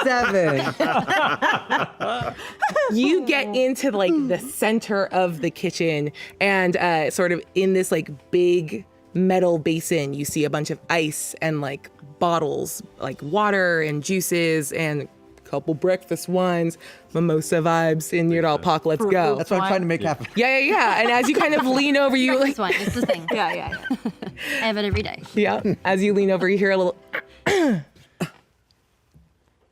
7. You get into like the center of the kitchen, and sort of in this like big metal basin, you see a bunch of ice and like bottles, like water and juices and a couple breakfast wines, mimosa vibes in your Pac. Let's go. That's what I'm trying to make happen. Yeah. And as you kind of lean over, you like, This one, it's the thing. Yeah. I have it every day. yeah. As you lean over, you hear a little,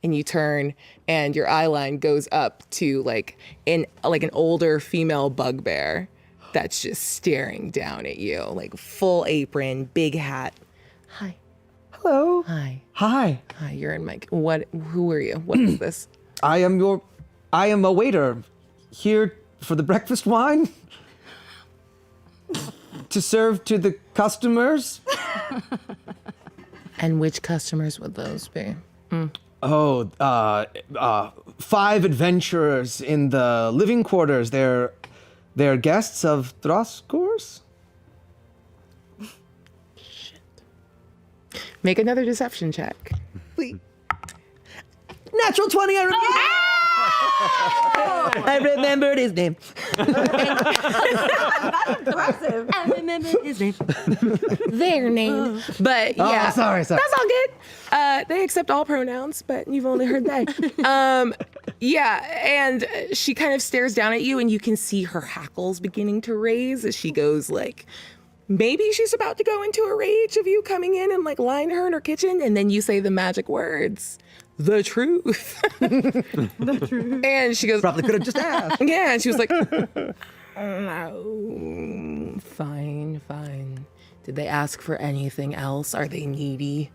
and you turn, and your eye line goes up to like an older female bugbear that's just staring down at you, like full apron, big hat. Hi. Hello. Hi. Hi. Hi. You're in Mike. Who are you? What is this? I am a waiter here for the breakfast wine to serve to the customers. And which customers would those be? 5 adventurers in the living quarters. They're guests of Throskors? Make another deception check. Natural 20, I remembered his name. Impressive. I remember his name. Their name. But yeah. Sorry. That's all good. They accept all pronouns, but you've only heard they. Yeah, and she kind of stares down at you, and you can see her hackles beginning to raise as she goes like, maybe she's about to go into a rage of you coming in and like lying to her in her kitchen, and then you say the magic words, the truth. The truth. And she goes, Probably could have just asked. yeah, and she was like, no, fine. Did they ask for anything else? Are they needy?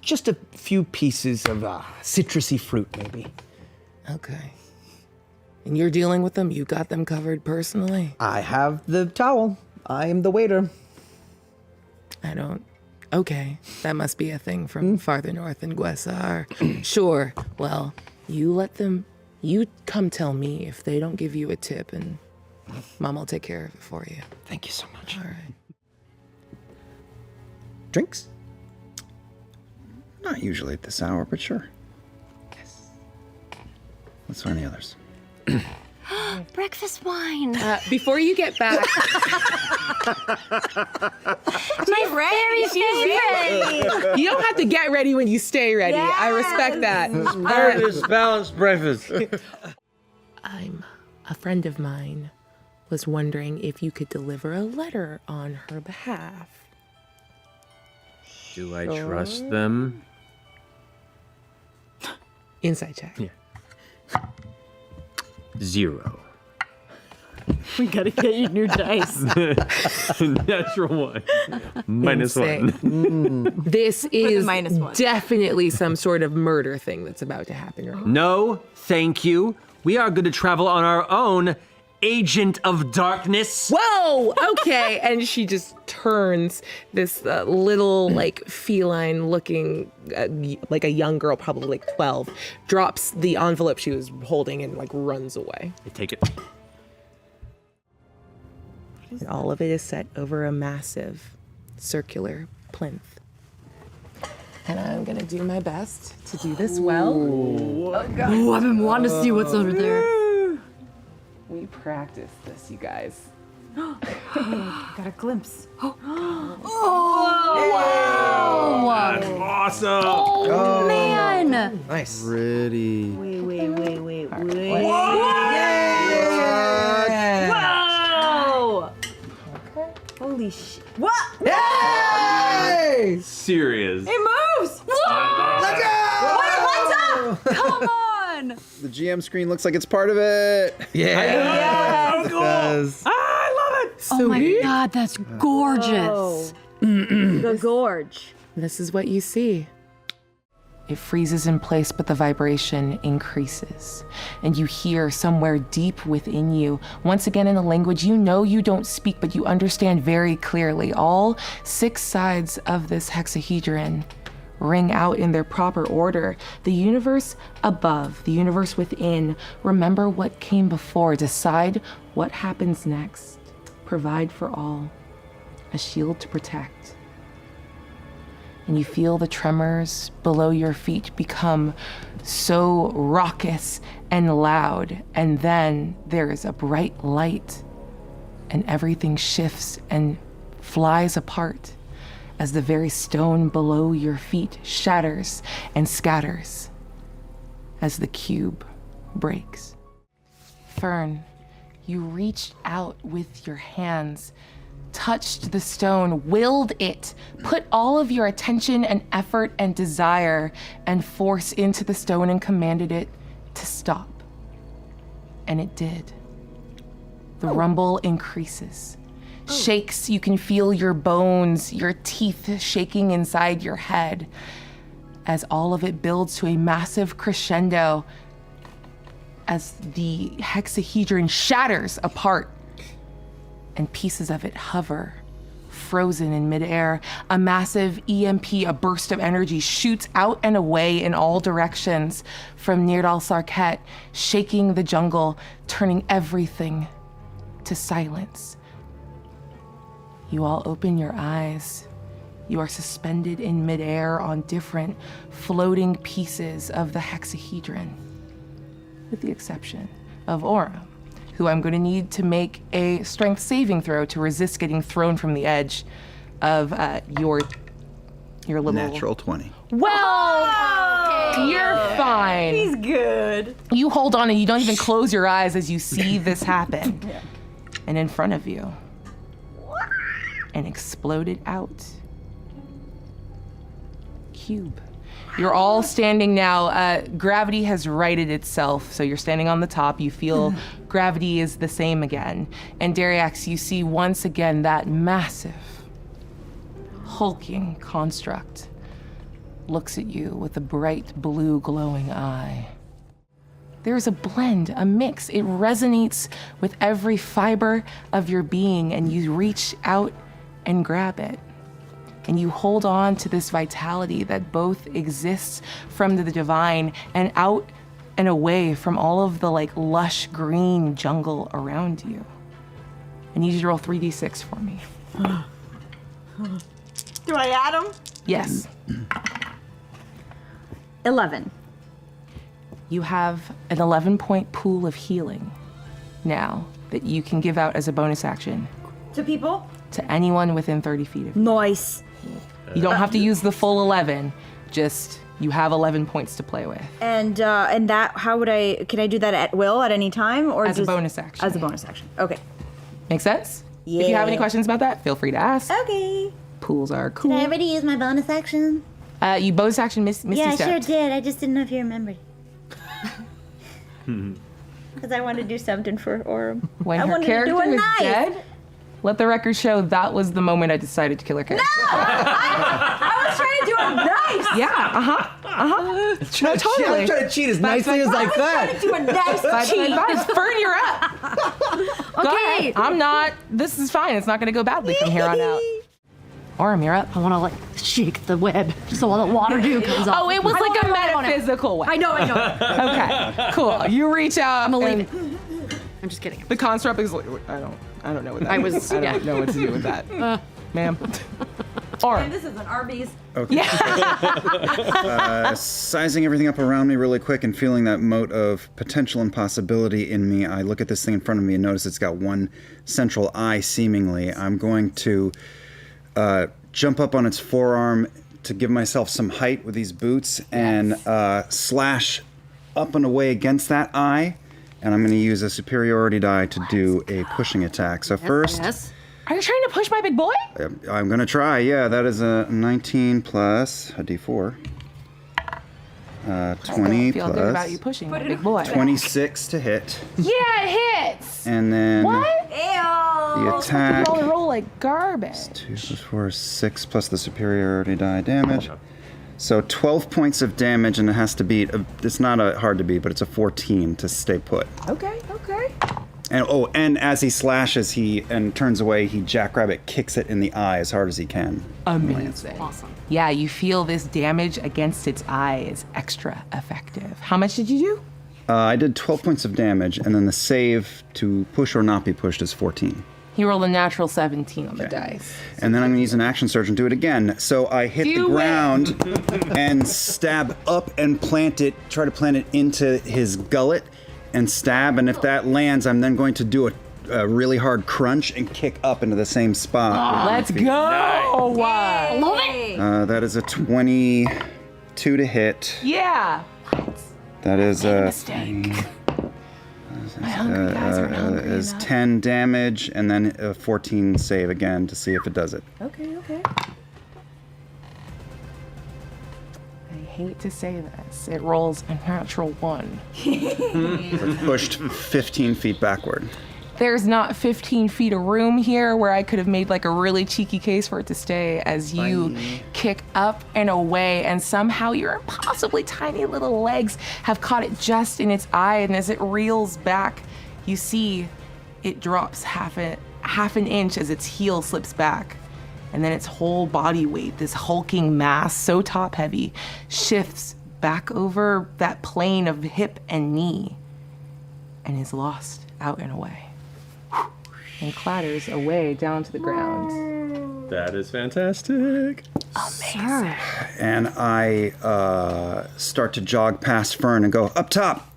Just a few pieces of citrusy fruit, maybe. Okay. And you're dealing with them? You got them covered personally? I have the towel. I am the waiter. I don't. Okay. That must be a thing from farther north in Guessar. Sure. Well, you let them. You come tell me if they don't give you a tip, and Mom will take care of it for you. Thank you so much. All right. Drinks? Not usually at this hour, but sure. Yes. Let's find the others. Breakfast wine. Before you get back, My very favorite. you don't have to get ready when you stay ready. I respect that. This balanced breakfast. A friend of mine was wondering if you could deliver a letter on her behalf. Do I trust them? Inside check. Yeah. 0. We gotta get you new dice. Natural 1. Minus Insane. 1. This is -1. definitely some sort of murder thing that's about to happen right now. No, thank you. We are good to travel on our own, Agent of Darkness. Whoa! Okay, and she just turns this little, like, feline-looking, like a young girl, probably like 12, drops the envelope she was holding and, like, runs away. I take it. And all of it is set over a massive circular plinth. And I'm gonna do my best to do this well. Oh, I've been wanting to see what's under there. We practiced this, you guys. Got a glimpse. Wow. That's awesome. Oh, man. Nice. Pretty. Wait. Yeah. Whoa! Holy shit. What? Yay! Serious. It moves! Let's go! What's up? Come on. The GM screen looks like it's part of it. Yeah. It does. Oh my God, that's gorgeous. The gorge. This is what you see. It freezes in place, but the vibration increases. And you hear somewhere deep within you, once again in a language you know you don't speak, but you understand very clearly. All 6 sides of this hexahedron ring out in their proper order. The universe above, the universe within. Remember what came before. Decide what happens next. Provide for all. A shield to protect. And you feel the tremors below your feet become so raucous and loud. And then there is a bright light, and everything shifts and flies apart as the very stone below your feet shatters and scatters as the cube breaks. Fern, you reached out with your hands, touched the stone, willed it, put all of your attention and effort and desire and force into the stone and commanded it to stop. And it did. The rumble increases. Shakes, you can feel your bones, your teeth shaking inside your head as all of it builds to a massive crescendo as the hexahedron shatters apart and pieces of it hover, frozen in midair. A massive EMP, a burst of energy, shoots out and away in all directions from Nirdal Sarket, shaking the jungle, turning everything to silence. You all open your eyes. You are suspended in midair on different floating pieces of the hexahedron, with the exception of Aurum, who I'm going to need to make a strength saving throw to resist getting thrown from the edge of your little... Natural 20. Well, you're fine. He's good. You hold on and you don't even close your eyes as you see this happen. And in front of you, an exploded out cube. You're all standing now. Gravity has righted itself, so you're standing on the top. You feel gravity is the same again. And Dariax, you see once again that massive, hulking construct looks at you with a bright blue glowing eye. There's a blend, a mix. It resonates with every fiber of your being, and you reach out and grab it. And you hold on to this vitality that both exists from the divine and out and away from all of the lush green jungle around you. I need you to roll 3d6 for me. Do I add him? Yes. 11. You have an 11-point pool of healing now that you can give out as a bonus action To people? to anyone within 30 feet of you. Nice. You don't have to use the full 11, just you have 11 points to play with. And that, can I do that at will at any time? Or As a just bonus action. As a bonus action. Okay. Make sense? If you have any questions about that, feel free to ask. Okay. Pools are cool. Did I already use my bonus action? You bonus action Misty Yeah, I sure stepped. did. I just didn't know if you remembered. Because I wanted to do something for Aurum. When I her wanted to character do it was nice. dead, let the record show that was the moment I decided to kill her character. I was trying to do it nice. Yeah, No, totally. I'm trying to cheat as nicely as I could. Do a nice cheat. Fern, you're up. Go ahead. I'm not. This is fine. It's not going to go badly from here on out. Aurum, you're up. I want to shake the web so all the water dew comes off. Oh, it was like a metaphysical way. I know. Okay, cool. You reach out. I'm gonna and leave it. I'm just kidding. The construct is like, I don't know what that I is. was- I yeah. don't know what to do with that. Ma'am. Aurum. This is an Arby's. Okay. Sizing everything up around me really quick and feeling that mote of potential and possibility in me, I look at this thing in front of me and notice it's got one central eye, seemingly. I'm going to jump up on its forearm to give myself some height with these boots and slash up and away against that eye. And I'm going to use a superiority die to do a pushing attack. So first, Yes. Are you trying to push my big boy? I'm going to try. Yeah, that is a 19 plus a d4. 20 Feel good about you plus pushing my big boy. 26 to hit. Yeah, it hits. And then What? the attack. You roll like garbage. 2 plus 4 is 6 plus the superiority die damage. So 12 points of damage, and it has to beat. It's not hard to beat, but it's a 14 to stay put. Okay. And as he slashes, and turns away, he jackrabbit kicks it in the eye as hard as he can. Amazing. Awesome. Yeah, you feel this damage against its eye is extra effective. How much did you do? I did 12 points of damage, and then the save to push or not be pushed is 14. He rolled a natural 17 on the dice. And then I'm going to use an action surge and do it again. So I hit the ground and stab up and try to plant it into his gullet and stab. And if that lands, I'm then going to do a really hard crunch and kick up into the same spot. Let's go! Wow. Love it. That is a 22 to hit. Yeah. That is Mistake. My hungry guys are hungry is enough. 10 damage and then a 14 save again to see if it does it. Okay. I hate to say this. It rolls a natural 1. Pushed 15 feet backward. There's not 15 feet of room here where I could have made like a really cheeky case for it to stay as you kick up and away, and somehow your impossibly tiny little legs have caught it just in its eye, and as it reels back, you see it drops half an inch as its heel slips back, and then its whole body weight, this hulking mass so top heavy, shifts back over that plane of hip and knee and is lost out and away. And clatters away down to the ground. That is fantastic. Amazing. And I start to jog past Fern and go up top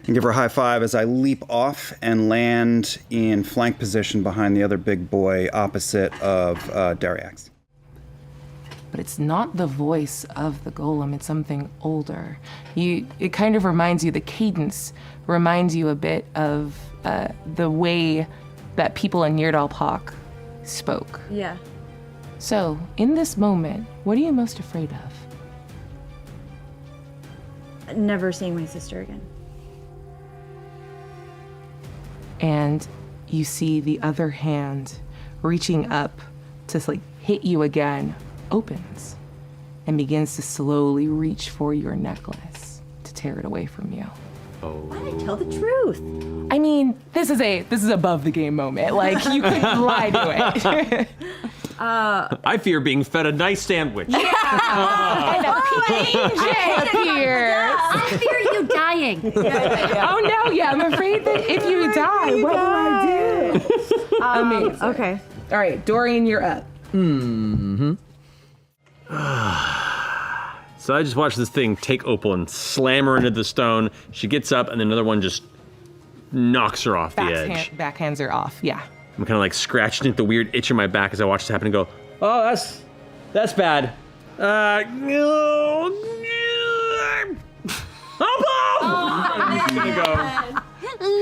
and give her a high five as I leap off and land in flank position behind the other big boy opposite of Dariax. But it's not the voice of the golem, it's something older. It kind of reminds you, the cadence reminds you a bit of the way that people in Nirdalpak spoke. Yeah. So, in this moment, what are you most afraid of? Never seeing my sister again. And you see the other hand reaching up to like hit you again, opens and begins to slowly reach for your necklace to tear it away from you. Why did I tell the truth? I mean, this is above the game moment. Like, you couldn't lie to it. I fear being fed a nice sandwich. And a PJ appears. I fear you dying. Oh no, yeah, I'm afraid that if you die, what will I do? Amazing. Okay. All right, Dorian, you're up. So I just watched this thing take Opal and slam her into the stone. She gets up, and then another one just knocks her off the edge. Backhands are off, yeah. I'm kind of like scratching at the weird itch in my back as I watch this happen and go, oh, that's bad. I'm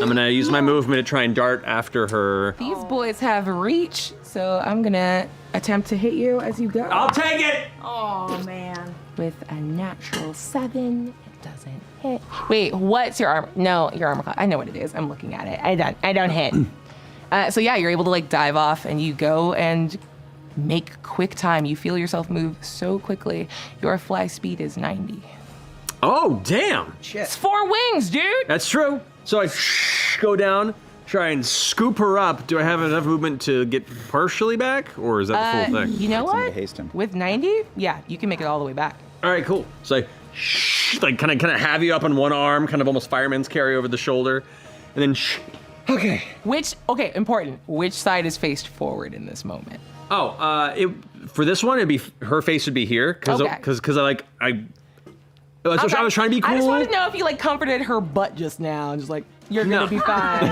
gonna use my movement to try and dart after her. These boys have reach, so I'm gonna attempt to hit you as you go. I'll take it! Oh man. With a natural 7, it doesn't hit. Wait, what's your armor? No, your armor class. I know what it is. I'm looking at it. I don't hit. So yeah, you're able to like dive off and you go and make quick time. You feel yourself move so quickly. Your fly speed is 90. Oh, damn! It's 4 wings, dude! That's true. So I go down, try and scoop her up. Do I have enough movement to get partially back, or is that the full thing? You know Somebody what? haste him. With 90, yeah, you can make it all the way back. All right, cool. So I like kind of have you up on one arm, kind of almost fireman's carry over the shoulder, and then okay. Important. Which side is faced forward in this moment? Oh, for this one, it'd be her face would be here because Okay. I was trying to be cool. I just wanted to know if you like comforted her butt just now and just like, you're gonna be fine.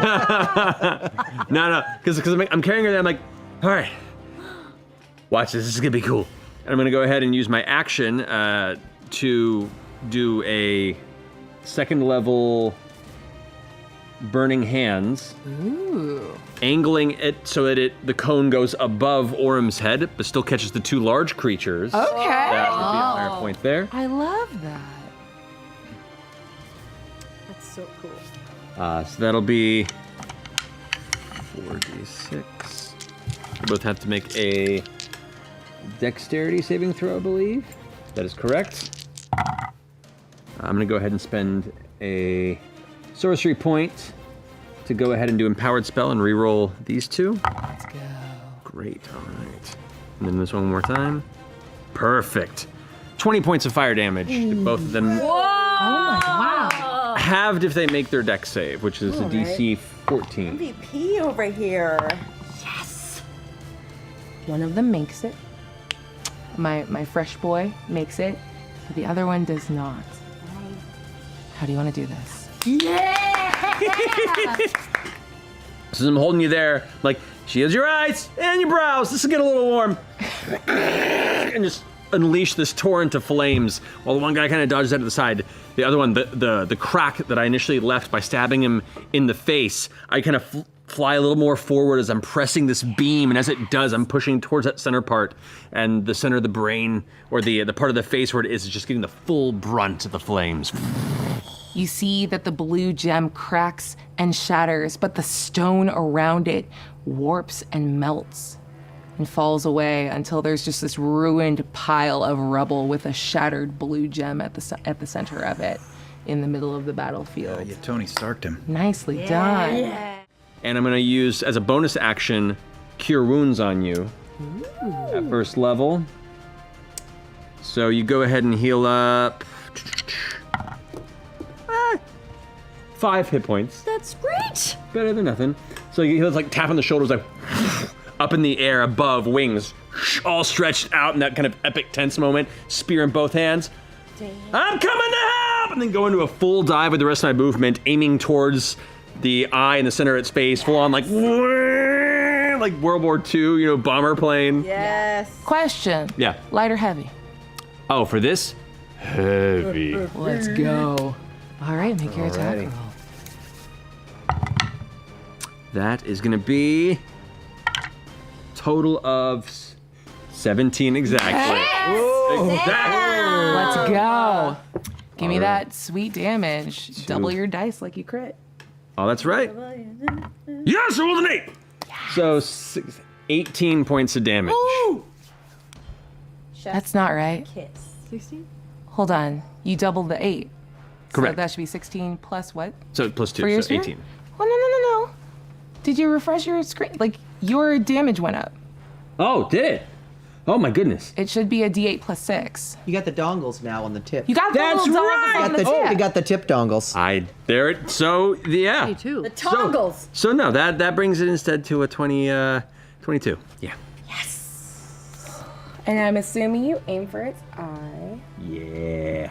No, because I'm carrying her there. I'm like, all right, watch this. This is gonna be cool. And I'm gonna go ahead and use my action to do a 2nd level burning hands. Ooh. Angling it so that the cone goes above Orm's head, but still catches the 2 large creatures. Okay. That would be a higher point there. I love that. That's so cool. So that'll be 4d6. We both have to make a dexterity saving throw, I believe. That is correct. I'm gonna go ahead and spend a sorcery point to go ahead and do empowered spell and re-roll these 2. Let's go. Great, all right. And then this one more time. Perfect. 20 points of fire damage to both of them. Wow. Halved if they make their dex save, which is a DC 14. MVP over here. One of them makes it. My fresh boy makes it, but the other one does not. How do you want to do this? So I'm holding you there, like, shield your eyes and your brows. This will get a little warm. And just unleash this torrent of flames while the one guy kind of dodges out to the side. The other one, the crack that I initially left by stabbing him in the face, I kind of fly a little more forward as I'm pressing this beam, and as it does, I'm pushing towards that center part, and the center of the brain, or the part of the face where it is just getting the full brunt of the flames. You see that the blue gem cracks and shatters, but the stone around it warps and melts and falls away until there's just this ruined pile of rubble with a shattered blue gem at the center of it in the middle of the battlefield. You Tony Starked him. Nicely done. And I'm gonna use, as a bonus action, Cure Wounds on you at first level. So you go ahead and heal up 5 hit points. That's great. Better than nothing. So he was like tapping the shoulders, like up in the air above, wings all stretched out in that kind of epic tense moment, spear in both hands. I'm coming to help! And then go into a full dive with the rest of my movement, aiming towards the eye in the center of its face, full on like World War II, bomber plane. Yes. Question. Yeah. Light or heavy? Oh, for this? Heavy. Let's go. All right, make your attack Alrighty. roll. That is gonna be total of 17 exactly. Exactly. Let's go. Give me that sweet damage. Double your dice like you crit. Oh, that's right. Yes, I rolled an 8. So 18 points of damage. That's not right. Kiss. 16? Hold on. You doubled the 8. Correct. So that should be 16 plus what? So plus 2, For your so spear? 18. Well, no. Did you refresh your screen? Like, your damage went up. Oh, did it? Oh my goodness. It should be a D8 plus 6. You got the dongles now on the tip. You got the That's little right! dog on the tip. You got the tip dongles. So yeah. Me too. The toggles. So no, that brings it instead to a 22. Yeah. And I'm assuming you aim for its eye. Yeah.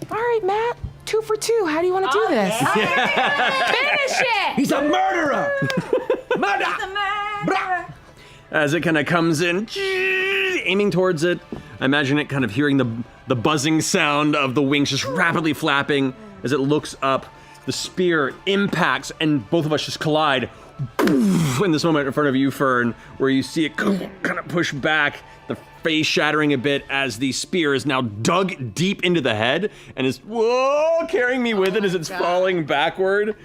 All right, Matt. 2 for 2. How do you want to do this? Finish it! He's a murderer! As it kind of comes in, aiming towards it, I imagine it kind of hearing the buzzing sound of the wings just rapidly flapping as it looks up. The spear impacts, and both of us just collide in this moment in front of you, Fern, where you see it kind of push back, the face shattering a bit as the spear is now dug deep into the head and is carrying me with it as it's falling backward.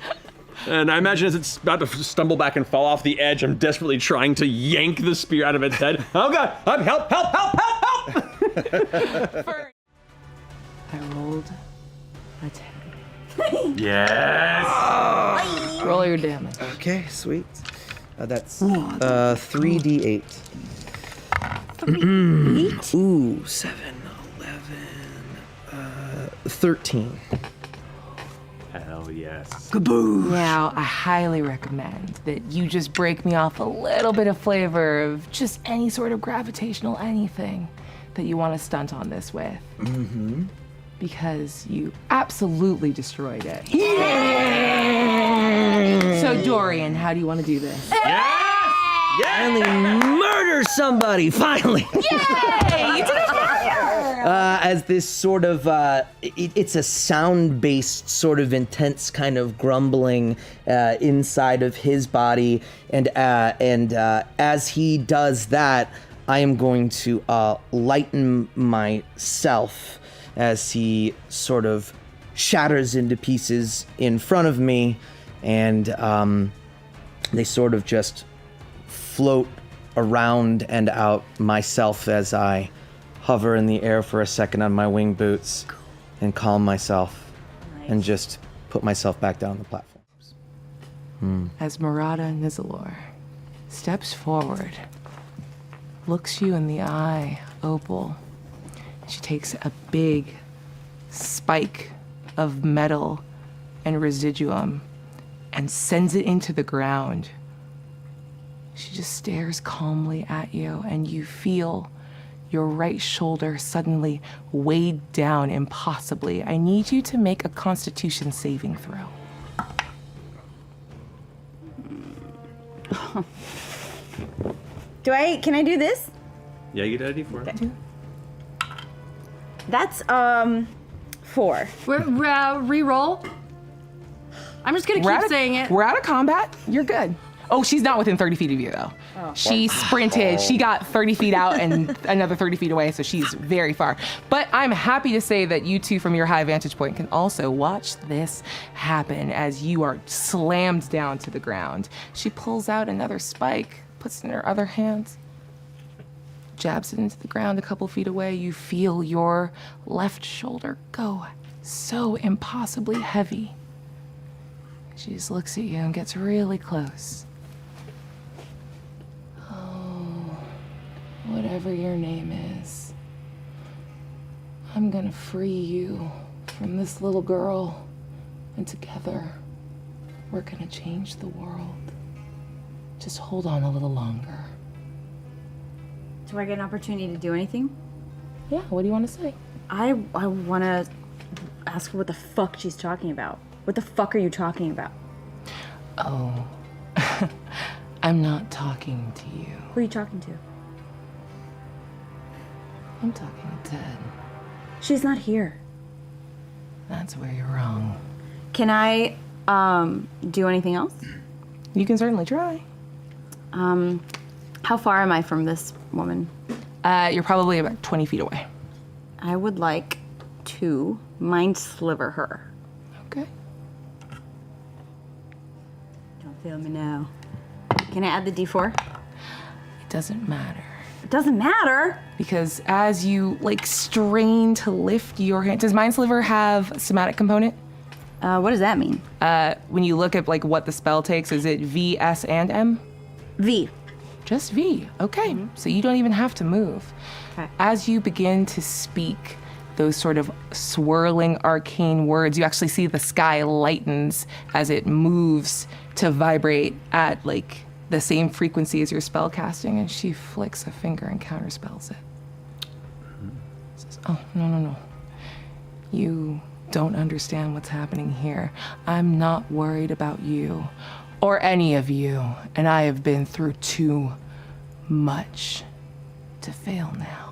And I imagine as it's about to stumble back and fall off the edge, I'm desperately trying to yank the spear out of its head. Oh god, help! I rolled a 10. Yes! Roll your damage. Okay, sweet. That's 3d8. 3d8? Ooh, 7, 11, 13. Hell yes. Now, I highly recommend that you just break me off a little bit of flavor of just any sort of gravitational anything that you want to stunt on this with. Mm-hmm. Because you absolutely destroyed it. Yeah! So, Dorian, how do you want to do this? Finally murder somebody, finally! Yay! You did it fire! As this sort of, it's a sound-based sort of intense kind of grumbling inside of his body, and as he does that, I am going to lighten myself as he sort of shatters into pieces in front of me, and they sort of just float around and out myself as I hover in the air for a second on my wing boots and calm myself and just put myself back down on the platforms. As Murata Nizalor steps forward, looks you in the eye, Opal. She takes a big spike of metal and residuum and sends it into the ground. She just stares calmly at you, and you feel your right shoulder suddenly weighed down impossibly. I need you to make a Constitution saving throw. Can I do this? Yeah, you get a D4. Okay. That's 4. Re-roll. I'm just gonna keep saying it. We're out of combat. You're good. Oh, she's not within 30 feet of you, though. Oh. She sprinted. She got 30 feet out and another 30 feet away, so she's very far. But I'm happy to say that you two, from your high vantage point, can also watch this happen as you are slammed down to the ground. She pulls out another spike, puts it in her other hand, jabs it into the ground a couple feet away. You feel your left shoulder go so impossibly heavy. She just looks at you and gets really close. Oh, whatever your name is, I'm gonna free you from this little girl, and together, we're gonna change the world. Just hold on a little longer. Do I get an opportunity to do anything? Yeah, what do you want to say? I want to ask her what the fuck she's talking about. What the fuck are you talking about? Oh, I'm not talking to you. Who are you talking to? I'm talking to Ted. She's not here. That's where you're wrong. Can I do anything else? You can certainly try. How far am I from this woman? You're probably about 20 feet away. I would like to mind sliver her. Okay. Don't fail me now. Can I add the D4? It doesn't matter. It doesn't matter. Because as you strain to lift your hand, does Mind Sliver have a somatic component? What does that mean? When you look at what the spell takes, is it V, S, and M? V. Just V. Okay. So you don't even have to move. Okay. As you begin to speak those sort of swirling arcane words, you actually see the sky lightens as it moves to vibrate at the same frequency as your spell casting, and she flicks a finger and counterspells it. Says, oh, no. You don't understand what's happening here. I'm not worried about you or any of you, and I have been through too much to fail now.